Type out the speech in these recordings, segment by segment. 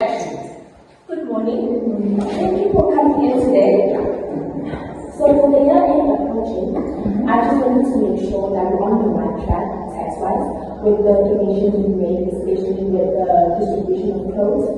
Good morning. Thank you for coming here today. So with the year-end approaching, I just wanted to make sure that we're on the right track tax-wise with the donations we made, especially with the distribution of clothes.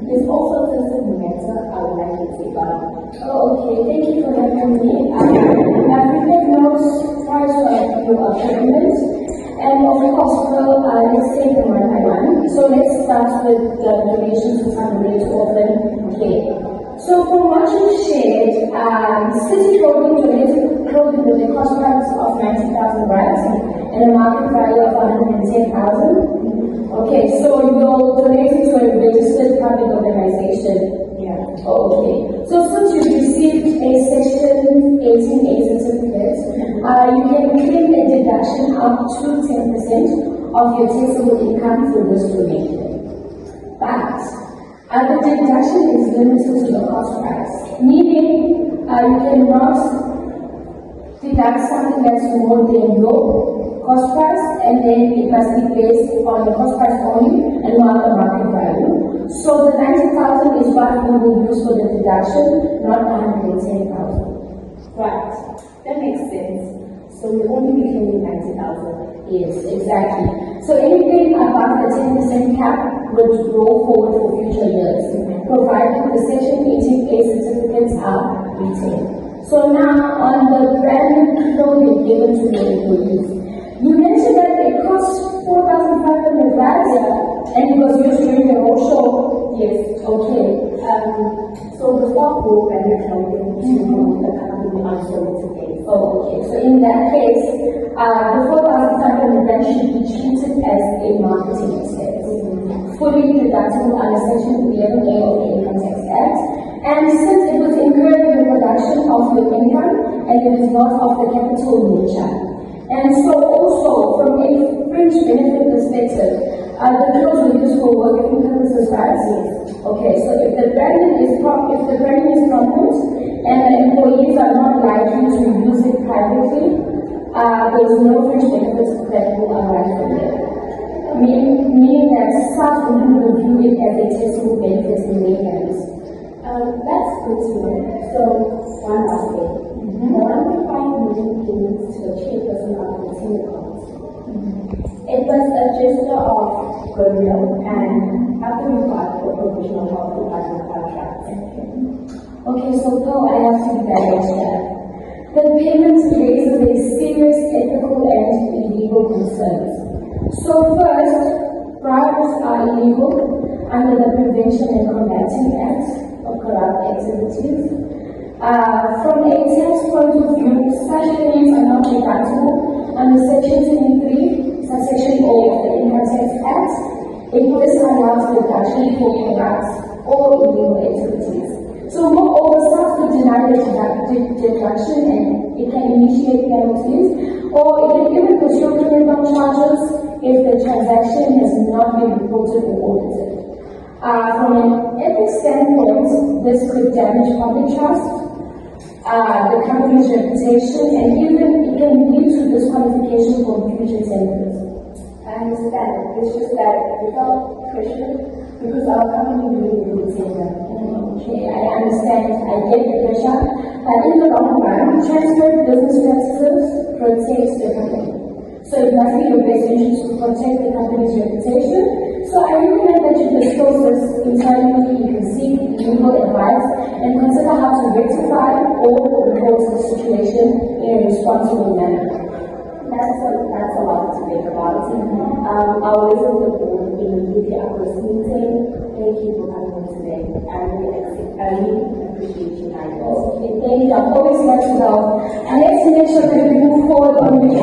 There's also a sensitive matter I would like to take on. Oh, okay. Thank you for having me. I've prepared notes prior to your appointment. And of course, let's take them one by one. So let's start with the donations to some related to orphan care. So from what you shared, City Clothing donated clothing with a cost price of 90,000 rands and a market value of 110,000. Okay, so you're donating to a registered public organization. Yeah. Okay. So since you received a Section 18A certificate, you can claim a deduction up to 10% of your taxable income for this donation. But the deduction is limited to the cost price, meaning you cannot deduct something that's more than your cost price, and then it must be based on the cost price only and not the market value. So the 90,000 is what we will use for the deduction, not 110,000. Right, that makes sense. So we only be claiming 90,000. Yes, exactly. So anything above the 10% cap would roll forward for future years, provided the Section 18A certificates are retained. So now on the branded clothing given to your employees, you mentioned that it costs 4,500 rands, and it was used during the roadshow. Yes, okay. So the staff will branded clothing to the company unsolicited. Oh, okay. So in that case, the 4,500 rand should be treated as a marketing expense, fully deductible under Section 11A of the Income Tax Act. And since it was incurred in the production of your income and it is not of the capital nature. And so also from a fringe benefit perspective, the clothes were used for working purposes, right? Okay, so if the branding is prominent and the employees are not likely to use it privately, there is no fringe benefits that will arise from it. Meaning that staff will view it as a taxable benefit in their hands. That's good to know. So, one last thing. The 1.5 million payments to the chairperson of the team account. It was a gesture of goodwill and after we got the provisional of the partner contract. Okay, so Paul, I have to be very extra. The payments raises a serious ethical and illegal concerns. So first, bribes are illegal under the Prevention and Combating Act of Corrupt Activities. From a tax point of view, such payments are not deductible under Section 23, subsection O of the Income Tax Act. It disallows deduction for corrupt or illegal activities. So moreover, staff could deny the deduction and it can initiate penalties, or it can even pursue criminal charges if the transaction has not been reported or audited. From an ethics standpoint, this could damage public trust, the company's reputation, and even it can lead to disqualification from future tenders. I understand. It's just that without pressure, because our company really would say that. Okay, I understand. I get the pressure. But in the long run, transparent business practices protects the company. So it must be your best interest to protect the company's reputation. So I recommend that you disclose this internally, you can seek legal advice and consider how to rectify or report the situation in a responsible manner. That's a lot to think about. I'll listen to the board immediately after this meeting. Thank you for coming today. I really appreciate you guys. Okay, thank you. I'm always glad to help. And let's make sure that we move forward on the